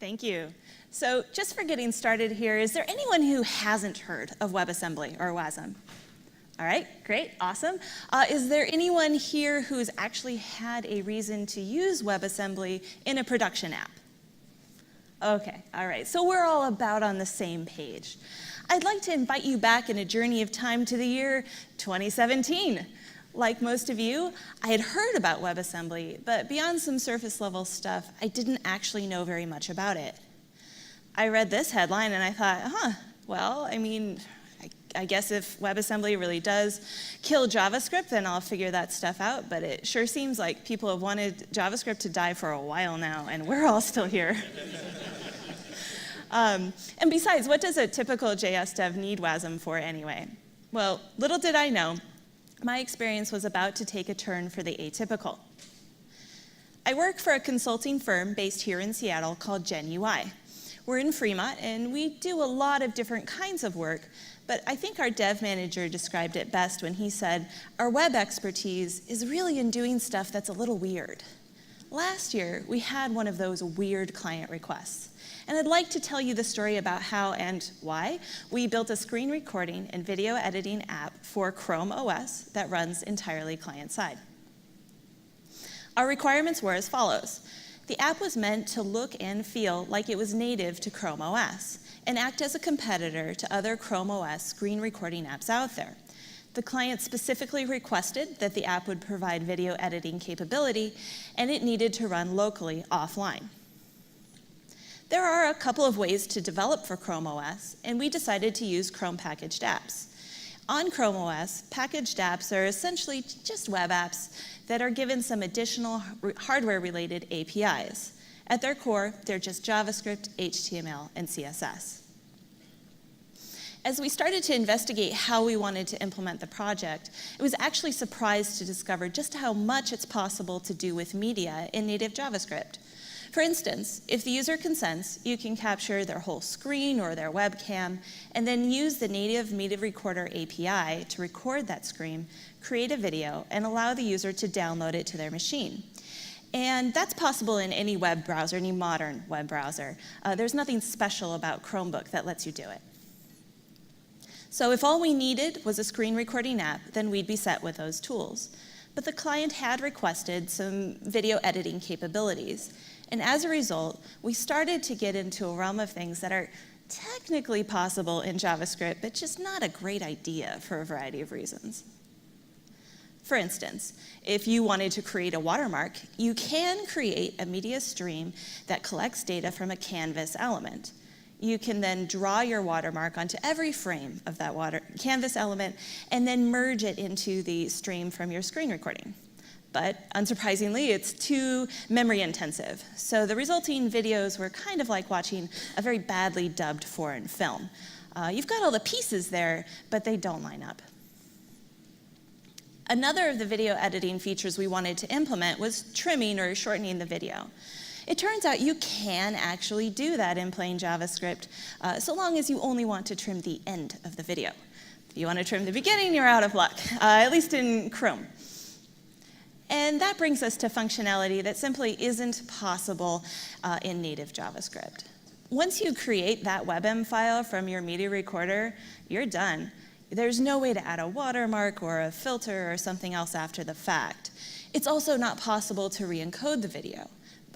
Thank you. So just for getting started here, is there anyone who hasn't heard of WebAssembly or WASM? All right, great, awesome. Is there anyone here who's actually had a reason to use WebAssembly in a production app? Okay, all right, so we're all about on the same page. I'd like to invite you back in a journey of time to the year 2017. Like most of you, I had heard about WebAssembly, but beyond some surface level stuff, I didn't actually know very much about it. I read this headline and I thought, well, I mean, I guess if WebAssembly really does kill JavaScript, then I'll figure that stuff out, but it sure seems like people have wanted JavaScript to die for a while now, and we're all still here. And besides, what does a typical JS dev need WASM for anyway? Well, little did I know, my experience was about to take a turn for the atypical. I work for a consulting firm based here in Seattle called GenUI. We're in Fremont, and we do a lot of different kinds of work, but I think our dev manager described it best when he said, our web expertise is really in doing stuff that's a little weird. Last year, we had one of those weird client requests. And I'd like to tell you the story about how and why we built a screen recording and video editing app for Chrome OS that runs entirely client-side. Our requirements were as follows. The app was meant to look and feel like it was native to Chrome OS and act as a competitor to other Chrome OS screen recording apps out there. The client specifically requested that the app would provide video editing capability, and it needed to run locally offline. There are a couple of ways to develop for Chrome OS, and we decided to use Chrome packaged apps. On Chrome OS, packaged apps are essentially just web apps that are given some additional hardware-related APIs. At their core, they're just JavaScript, HTML, and CSS. As we started to investigate how we wanted to implement the project, I was actually surprised to discover just how much it's possible to do with media in native JavaScript. For instance, if the user consents, you can capture their whole screen or their webcam, and then use the native media recorder API to record that screen, create a video, and allow the user to download it to their machine. And that's possible in any web browser, any modern web browser. There's nothing special about Chromebook that lets you do it. So if all we needed was a screen recording app, then we'd be set with those tools. But the client had requested some video editing capabilities. And as a result, we started to get into a realm of things that are technically possible in JavaScript, but just not a great idea for a variety of reasons. For instance, if you wanted to create a watermark, you can create a media stream that collects data from a canvas element. You can then draw your watermark onto every frame of that canvas element and then merge it into the stream from your screen recording. But unsurprisingly, it's too memory intensive. So the resulting videos were kind of like watching a very badly dubbed foreign film. You've got all the pieces there, but they don't line up. Another of the video editing features we wanted to implement was trimming or shortening the video. It turns out you can actually do that in plain JavaScript, so long as you only want to trim the end of the video. If you want to trim the beginning, you're out of luck, at least in Chrome. And that brings us to functionality that simply isn't possible in native JavaScript. Once you create that WebM file from your media recorder, you're done. There's no way to add a watermark or a filter or something else after the fact. It's also not possible to re-encode the video.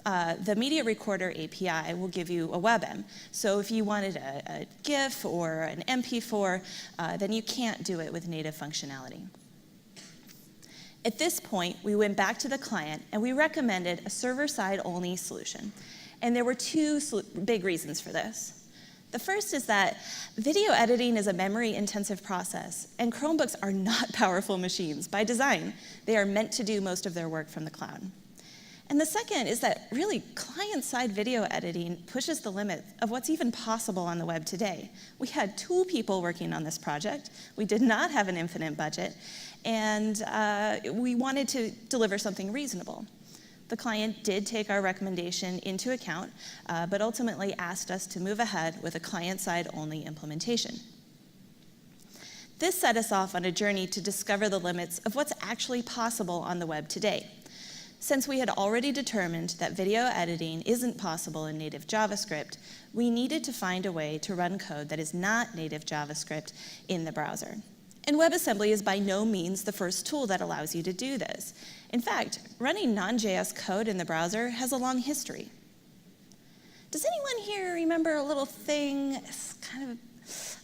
The media recorder API will give you a WebM. So if you wanted a GIF or an MP4, then you can't do it with native functionality. At this point, we went back to the client and we recommended a server-side only solution. And there were two big reasons for this. The first is that video editing is a memory-intensive process, and Chromebooks are not powerful machines by design. They are meant to do most of their work from the cloud. And the second is that really client-side video editing pushes the limit of what's even possible on the web today. We had 2 people working on this project. We did not have an infinite budget, and we wanted to deliver something reasonable. The client did take our recommendation into account, but ultimately asked us to move ahead with a client-side only implementation. This set us off on a journey to discover the limits of what's actually possible on the web today. Since we had already determined that video editing isn't possible in native JavaScript, we needed to find a way to run code that is not native JavaScript in the browser. And WebAssembly is by no means the first tool that allows you to do this. In fact, running non-JS code in the browser has a long history. Does anyone here remember a little thing, it's kind of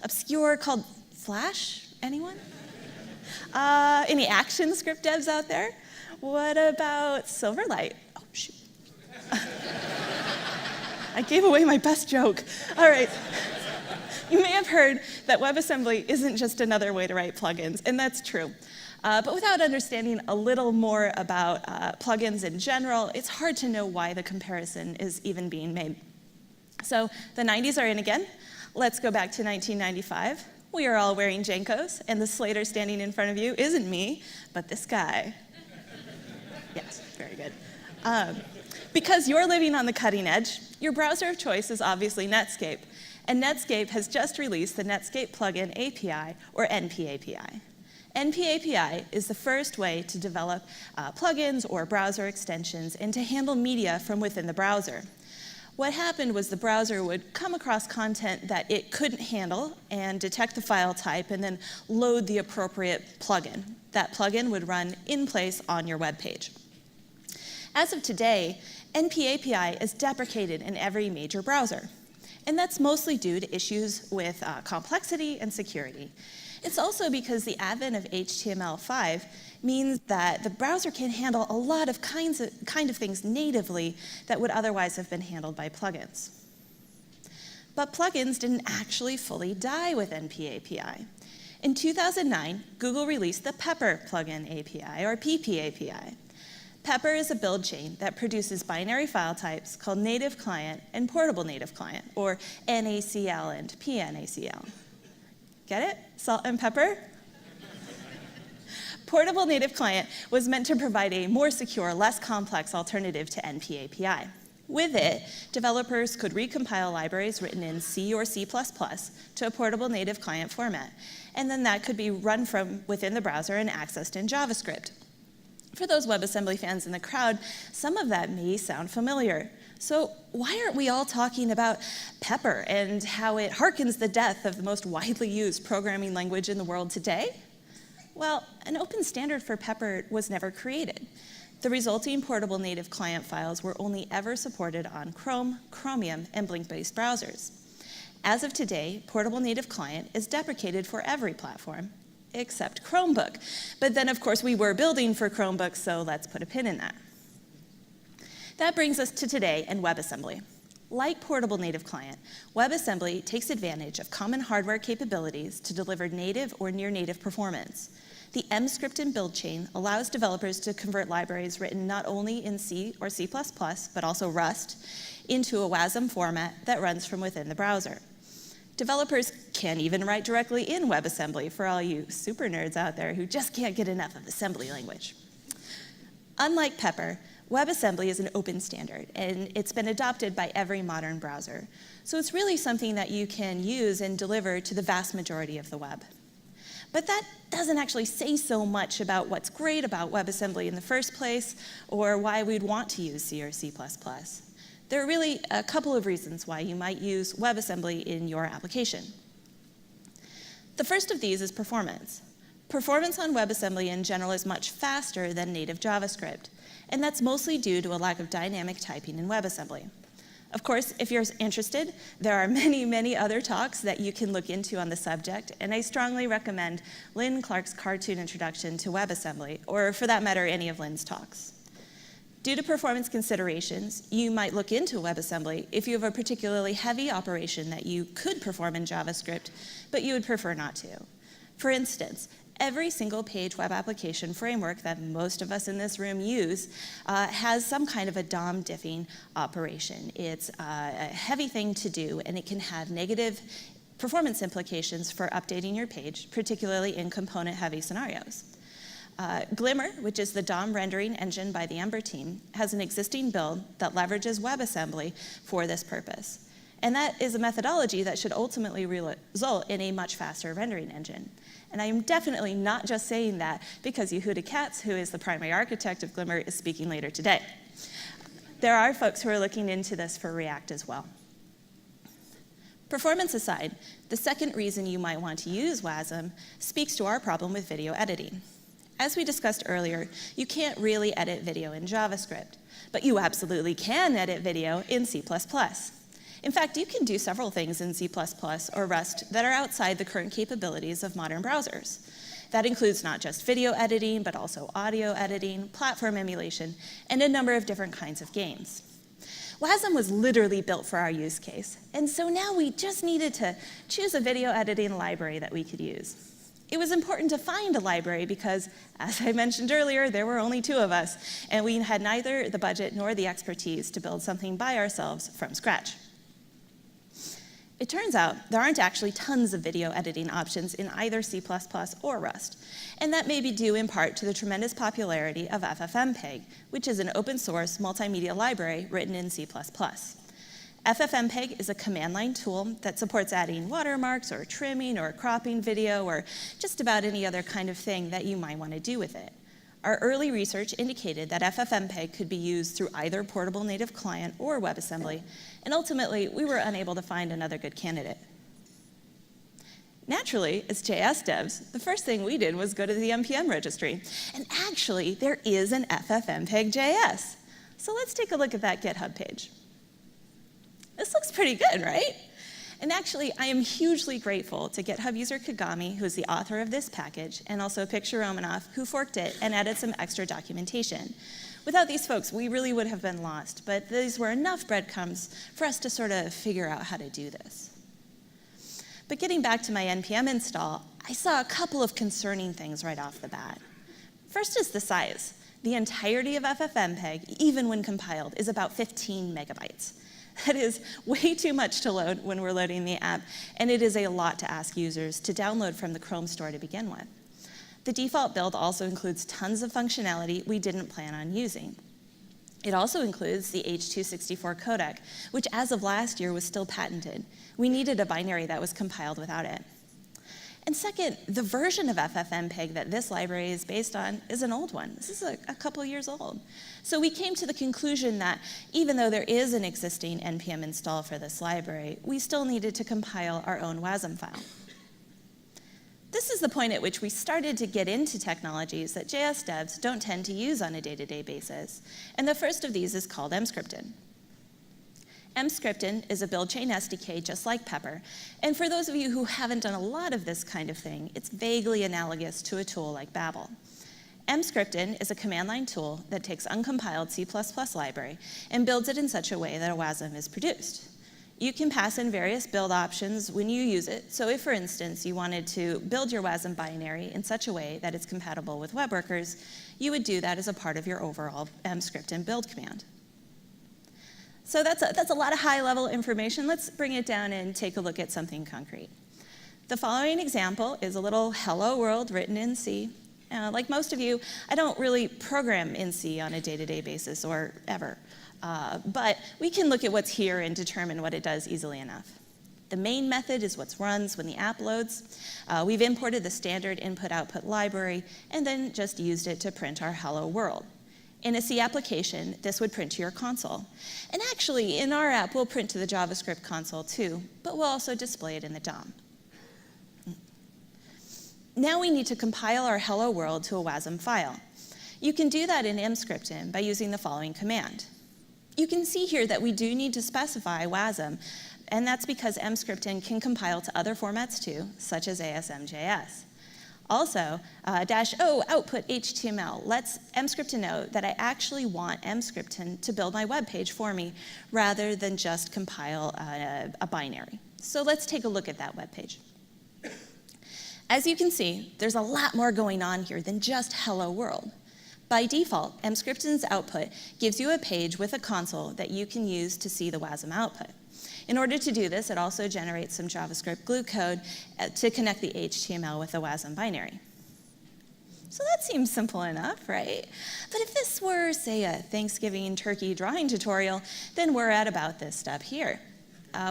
obscure, called Flash? Anyone? Any ActionScript devs out there? What about Silverlight? Oh, shoot. I gave away my best joke. All right. You may have heard that WebAssembly isn't just another way to write plugins, and that's true. But without understanding a little more about plugins in general, it's hard to know why the comparison is even being made. So the 90s are in again. Let's go back to 1995. We are all wearing Jenkos, and the Slater standing in front of you isn't me, but this guy. Yes, very good. Because you're living on the cutting edge, your browser of choice is obviously Netscape. And Netscape has just released the Netscape Plugin API, or NP API. NP API is the first way to develop plugins or browser extensions and to handle media from within the browser. What happened was the browser would come across content that it couldn't handle and detect the file type and then load the appropriate plugin. That plugin would run in place on your web page. As of today, NP API is deprecated in every major browser. And that's mostly due to issues with complexity and security. It's also because the advent of HTML5 means that the browser can handle a lot of kind of things natively that would otherwise have been handled by plugins. But plugins didn't actually fully die with NP API. In 2009, Google released the Pepper Plugin API, or PP API. Pepper is a build chain that produces binary file types called native client and portable native client, or NACL and PNACL. Get it? Salt and pepper? Portable native client was meant to provide a more secure, less complex alternative to NP API. With it, developers could recompile libraries written in C or C++ to a portable native client format, and then that could be run from within the browser and accessed in JavaScript. For those WebAssembly fans in the crowd, some of that may sound familiar. So why aren't we all talking about Pepper and how it harkens the death of the most widely used programming language in the world today? Well, an open standard for Pepper was never created. The resulting portable native client files were only ever supported on Chrome, Chromium, and Blink-based browsers. As of today, portable native client is deprecated for every platform, except Chromebook. But then, of course, we were building for Chromebooks, so let's put a pin in that. That brings us to today and WebAssembly. Like portable native client, WebAssembly takes advantage of common hardware capabilities to deliver native or near-native performance. The mscript and build chain allows developers to convert libraries written not only in C or C++, but also Rust, into a WASM format that runs from within the browser. Developers can even write directly in WebAssembly for all you super nerds out there who just can't get enough of assembly language. Unlike Pepper, WebAssembly is an open standard, and it's been adopted by every modern browser. So it's really something that you can use and deliver to the vast majority of the web. But that doesn't actually say so much about what's great about WebAssembly in the first place, or why we'd want to use C or C++. There are really a couple of reasons why you might use WebAssembly in your application. The first of these is performance. Performance on WebAssembly in general is much faster than native JavaScript, and that's mostly due to a lack of dynamic typing in WebAssembly. Of course, if you're interested, there are many, many other talks that you can look into on the subject, and I strongly recommend Lynn Clark's cartoon introduction to WebAssembly, or for that matter, any of Lynn's talks. Due to performance considerations, you might look into WebAssembly if you have a particularly heavy operation that you could perform in JavaScript, but you would prefer not to. For instance, every single page web application framework that most of us in this room use has some kind of a DOM diffing operation. It's a heavy thing to do, and it can have negative performance implications for updating your page, particularly in component-heavy scenarios. Glimmer, which is the DOM rendering engine by the Ember team, has an existing build that leverages WebAssembly for this purpose. And that is a methodology that should ultimately result in a much faster rendering engine. And I am definitely not just saying that because Yehuda Katz, who is the primary architect of Glimmer, is speaking later today. There are folks who are looking into this for React as well. Performance aside, the second reason you might want to use WASM speaks to our problem with video editing. As we discussed earlier, you can't really edit video in JavaScript, but you absolutely can edit video in C++. In fact, you can do several things in C++ or Rust that are outside the current capabilities of modern browsers. That includes not just video editing, but also audio editing, platform emulation, and a number of different kinds of games. WASM was literally built for our use case, and so now we just needed to choose a video editing library that we could use. It was important to find a library because, as I mentioned earlier, there were only 2 of us, and we had neither the budget nor the expertise to build something by ourselves from scratch. It turns out there aren't actually tons of video editing options in either C++ or Rust, and that may be due in part to the tremendous popularity of FFmpeg, which is an open source multimedia library written in C++. FFmpeg is a command line tool that supports adding watermarks or trimming or cropping video or just about any other kind of thing that you might want to do with it. Our early research indicated that FFmpeg could be used through either portable native client or WebAssembly, and ultimately, we were unable to find another good candidate. Naturally, as JS devs, the first thing we did was go to the NPM registry, and actually, there is an FFmpeg JS. So let's take a look at that GitHub page. This looks pretty good, right? And actually, I am hugely grateful to GitHub user Kagami, who is the author of this package, and also Picture Romanoff, who forked it and added some extra documentation. Without these folks, we really would have been lost, but these were enough breadcrumbs for us to sort of figure out how to do this. But getting back to my NPM install, I saw a couple of concerning things right off the bat. First is the size. The entirety of FFmpeg, even when compiled, is about 15 megabytes. That is way too much to load when we're loading the app, and it is a lot to ask users to download from the Chrome store to begin with. The default build also includes tons of functionality we didn't plan on using. It also includes the H.264 codec, which as of last year was still patented. We needed a binary that was compiled without it. And second, the version of FFmpeg that this library is based on is an old one. This is a couple years old. So we came to the conclusion that even though there is an existing NPM install for this library, we still needed to compile our own WASM file. This is the point at which we started to get into technologies that JS devs don't tend to use on a day-to-day basis. And the first of these is called Emscripten. Emscripten is a build chain SDK just like Pepper, and for those of you who haven't done a lot of this kind of thing, it's vaguely analogous to a tool like Babel. Emscripten is a command line tool that takes uncompiled C++ library and builds it in such a way that a WASM is produced. You can pass in various build options when you use it, so if, for instance, you wanted to build your WASM binary in such a way that it's compatible with web workers, you would do that as a part of your overall Emscripten build command. So that's a lot of high-level information. Let's bring it down and take a look at something concrete. The following example is a little hello world written in C. Like most of you, I don't really program in C on a day-to-day basis or ever. But we can look at what's here and determine what it does easily enough. The main method is what runs when the app loads. We've imported the standard input-output library and then just used it to print our hello world. In a C application, this would print to your console. And actually, in our app, we'll print to the JavaScript console too, but we'll also display it in the DOM. Now we need to compile our hello world to a WASM file. You can do that in Emscripten by using the following command. You can see here that we do need to specify WASM, and that's because Emscripten can compile to other formats too, such as ASM.js. Also, -o output HTML lets Emscripten know that I actually want Emscripten to build my web page for me rather than just compile a binary. So let's take a look at that web page. As you can see, there's a lot more going on here than just hello world. By default, Emscripten's output gives you a page with a console that you can use to see the WASM output. In order to do this, it also generates some JavaScript glue code to connect the HTML with the WASM binary. So that seems simple enough, right? But if this were, say, a Thanksgiving turkey drawing tutorial, then we're at about this step here.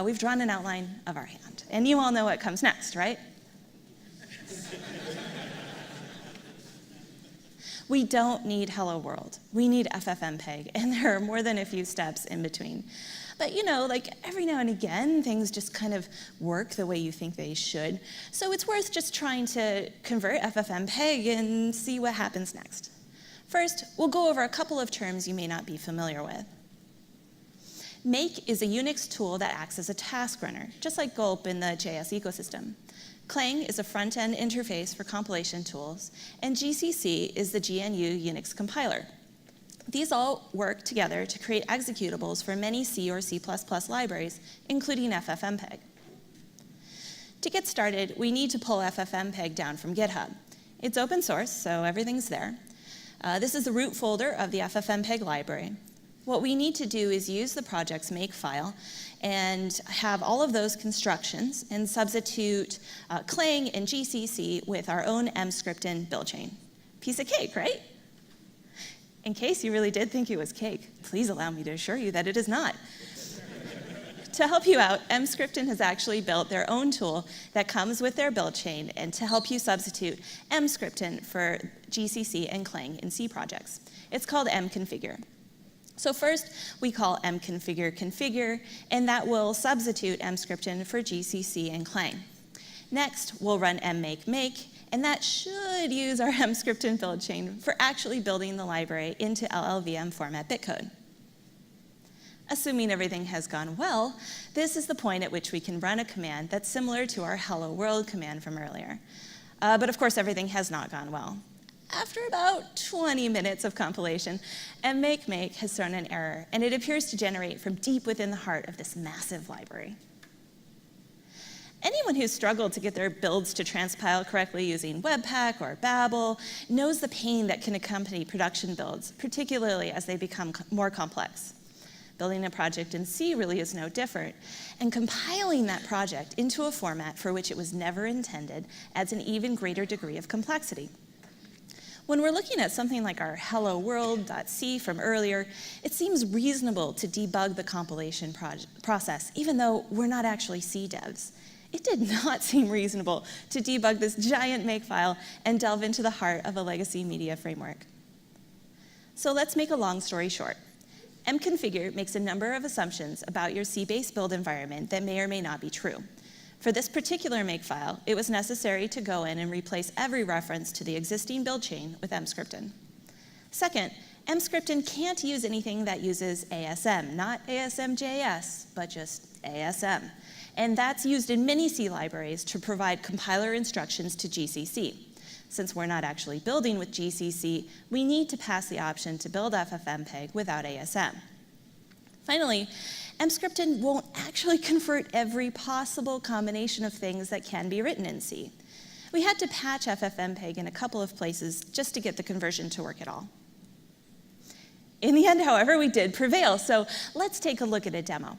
we've drawn an outline of our hand. And you all know what comes next, right? We don't need Hello World. We need FFmpeg, and there are more than a few steps in between. But like every now and again, things just kind of work the way you think they should. So it's worth just trying to convert FFmpeg and see what happens next. First, we'll go over a couple of terms you may not be familiar with. Make is a Unix tool that acts as a task runner, just like Gulp in the JS ecosystem. Clang is a front-end interface for compilation tools, and GCC is the GNU Unix compiler. These all work together to create executables for many C or C++ libraries, including FFmpeg. To get started, we need to pull FFmpeg down from GitHub. It's open source, so everything's there. This is the root folder of the FFmpeg library. What we need to do is use the project's make file and have all of those constructions and substitute Clang and GCC with our own mscripten build chain. Piece of cake, right? In case you really did think it was cake, please allow me to assure you that it is not. To help you out, mscripten has actually built their own tool that comes with their build chain and to help you substitute mscripten for GCC and Clang in C projects. It's called mconfigure. So first, we call mconfigure configure, and that will substitute mscripten for GCC and Clang. Next, we'll run mmake, and that should use our mscripten build chain for actually building the library into LLVM format bitcode. Assuming everything has gone well, this is the point at which we can run a command that's similar to our hello world command from earlier. But of course, everything has not gone well. After about 20 minutes of compilation, mmake has thrown an error, and it appears to generate from deep within the heart of this massive library. Anyone who's struggled to get their builds to transpile correctly using Webpack or Babel knows the pain that can accompany production builds, particularly as they become more complex. Building a project in C really is no different, and compiling that project into a format for which it was never intended adds an even greater degree of complexity. When we're looking at something like our hello world.c from earlier, it seems reasonable to debug the compilation process, even though we're not actually C devs. It did not seem reasonable to debug this giant makefile and delve into the heart of a legacy media framework. So let's make a long story short. mconfigure makes a number of assumptions about your C-based build environment that may or may not be true. For this particular makefile, it was necessary to go in and replace every reference to the existing build chain with mscripten. Second, mscripten can't use anything that uses ASM, not ASM.js, but just ASM. And that's used in many C libraries to provide compiler instructions to GCC. Since we're not actually building with GCC, we need to pass the option to build FFmpeg without ASM. Finally, mscripten won't actually convert every possible combination of things that can be written in C. We had to patch FFmpeg in a couple of places just to get the conversion to work at all. In the end, however, we did prevail, so let's take a look at a demo.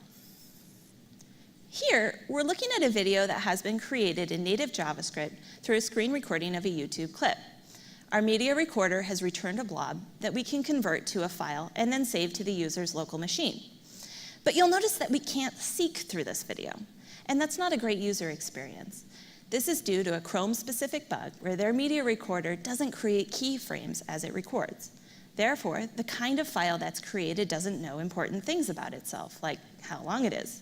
Here, we're looking at a video that has been created in native JavaScript through a screen recording of a YouTube clip. Our media recorder has returned a blob that we can convert to a file and then save to the user's local machine. But you'll notice that we can't seek through this video, and that's not a great user experience. This is due to a Chrome-specific bug where their media recorder doesn't create keyframes as it records. Therefore, the kind of file that's created doesn't know important things about itself, like how long it is.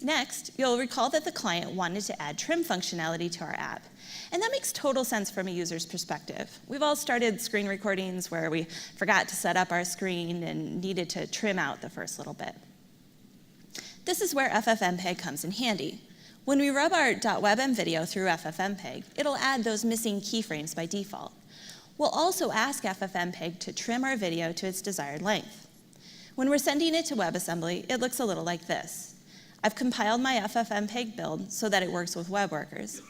Next, you'll recall that the client wanted to add trim functionality to our app, and that makes total sense from a user's perspective. We've all started screen recordings where we forgot to set up our screen and needed to trim out the first little bit. This is where FFmpeg comes in handy. When we rub our .webm video through FFmpeg, it'll add those missing keyframes by default. We'll also ask FFmpeg to trim our video to its desired length. When we're sending it to WebAssembly, it looks a little like this. I've compiled my FFmpeg build so that it works with web workers.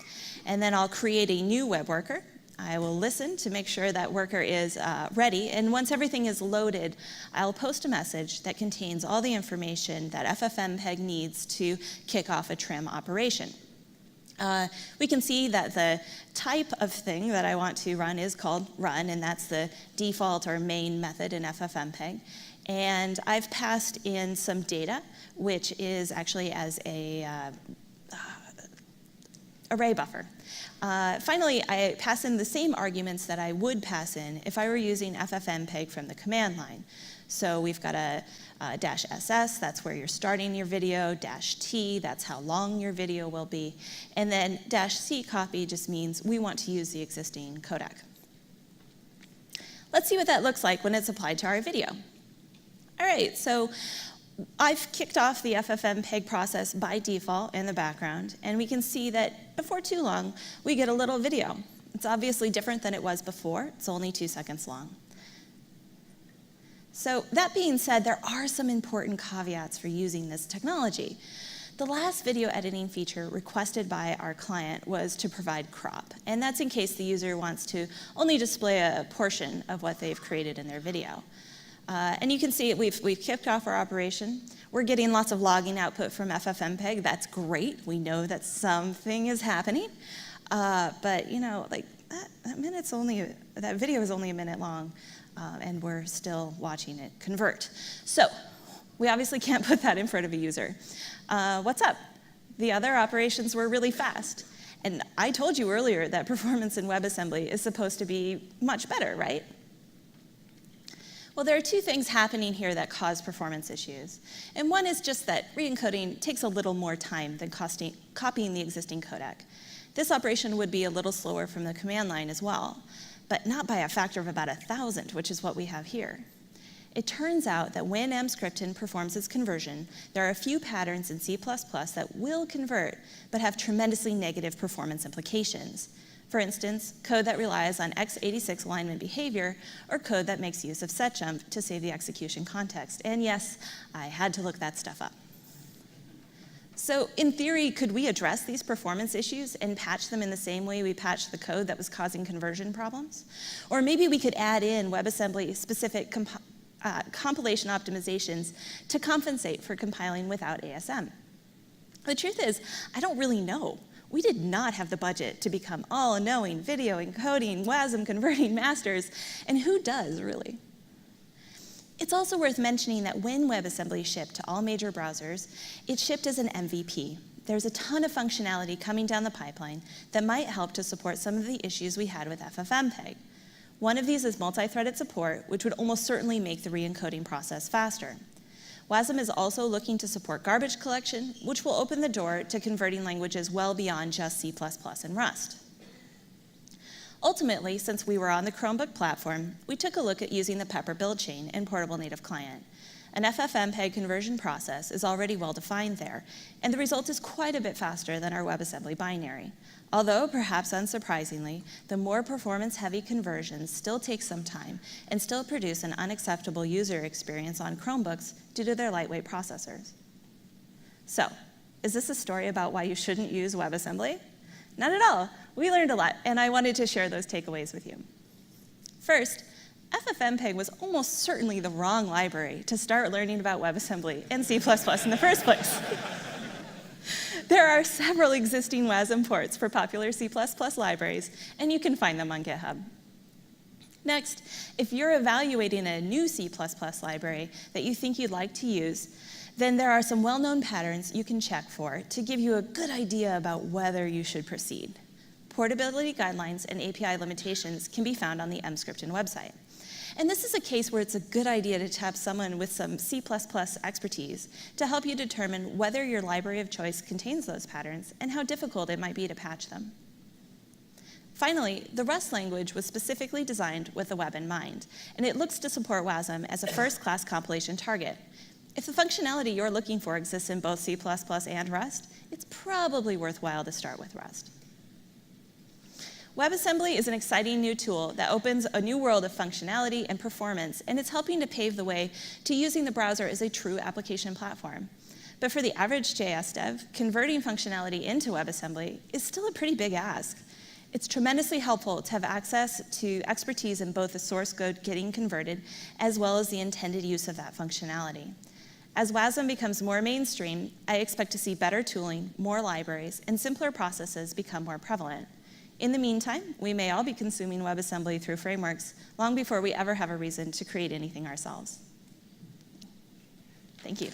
And then I'll create a new web worker. I will listen to make sure that worker is ready, and once everything is loaded, I'll post a message that contains all the information that FFmpeg needs to kick off a trim operation. We can see that the type of thing that I want to run is called run, and that's the default or main method in FFmpeg. And I've passed in some data which is actually as a array buffer. Finally, I pass in the same arguments that I would pass in if I were using FFmpeg from the command line. So we've got a -ss, that's where you're starting your video, -t, that's how long your video will be, and then -c copy just means we want to use the existing codec. Let's see what that looks like when it's applied to our video. All right, so I've kicked off the FFmpeg process by default in the background, and we can see that before too long, we get a little video. It's obviously different than it was before. It's only 2 seconds long. So that being said, there are some important caveats for using this technology. The last video editing feature requested by our client was to provide crop, and that's in case the user wants to only display a portion of what they've created in their video. And you can see we've kicked off our operation. We're getting lots of logging output from FFmpeg. That's great. We know that something is happening. But you know, like that video is only a minute long, and we're still watching it convert. So we obviously can't put that in front of a user. What's up? The other operations were really fast. And I told you earlier that performance in WebAssembly is supposed to be much better, right? Well, there are 2 things happening here that cause performance issues. And one is just that re-encoding takes a little more time than copying the existing codec. This operation would be a little slower from the command line as well, but not by a factor of about 1,000, which is what we have here. It turns out that when Emscripten performs its conversion, there are a few patterns in C++ that will convert, but have tremendously negative performance implications. For instance, code that relies on x86 alignment behavior, or code that makes use of setjump to save the execution context. And yes, I had to look that stuff up. So in theory, could we address these performance issues and patch them in the same way we patched the code that was causing conversion problems? Or maybe we could add in WebAssembly-specific compilation optimizations to compensate for compiling without ASM. The truth is, I don't really know. We did not have the budget to become all-knowing video encoding, WASM converting masters, and who does, really? It's also worth mentioning that when WebAssembly shipped to all major browsers, it shipped as an MVP. There's a ton of functionality coming down the pipeline that might help to support some of the issues we had with FFmpeg. One of these is multi-threaded support, which would almost certainly make the re-encoding process faster. WASM is also looking to support garbage collection, which will open the door to converting languages well beyond just C++ and Rust. Ultimately, since we were on the Chromebook platform, we took a look at using the Pepper build chain in Portable Native Client. An FFmpeg conversion process is already well defined there, and the result is quite a bit faster than our WebAssembly binary. Although, perhaps unsurprisingly, the more performance-heavy conversions still take some time and still produce an unacceptable user experience on Chromebooks due to their lightweight processors. So, is this a story about why you shouldn't use WebAssembly? Not at all. We learned a lot, and I wanted to share those takeaways with you. First, FFmpeg was almost certainly the wrong library to start learning about WebAssembly and C++ in the first place. There are several existing WASM ports for popular C++ libraries, and you can find them on GitHub. Next, if you're evaluating a new C++ library that you think you'd like to use, then there are some well-known patterns you can check for to give you a good idea about whether you should proceed. Portability guidelines and API limitations can be found on the Emscripten website. And this is a case where it's a good idea to tap someone with some C++ expertise to help you determine whether your library of choice contains those patterns and how difficult it might be to patch them. Finally, the Rust language was specifically designed with the web in mind, and it looks to support WASM as a first-class compilation target. If the functionality you're looking for exists in both C++ and Rust, it's probably worthwhile to start with Rust. WebAssembly is an exciting new tool that opens a new world of functionality and performance, and it's helping to pave the way to using the browser as a true application platform. But for the average JS dev, converting functionality into WebAssembly is still a pretty big ask. It's tremendously helpful to have access to expertise in both the source code getting converted, as well as the intended use of that functionality. As WASM becomes more mainstream, I expect to see better tooling, more libraries, and simpler processes become more prevalent. In the meantime, we may all be consuming WebAssembly through frameworks long before we ever have a reason to create anything ourselves. Thank you.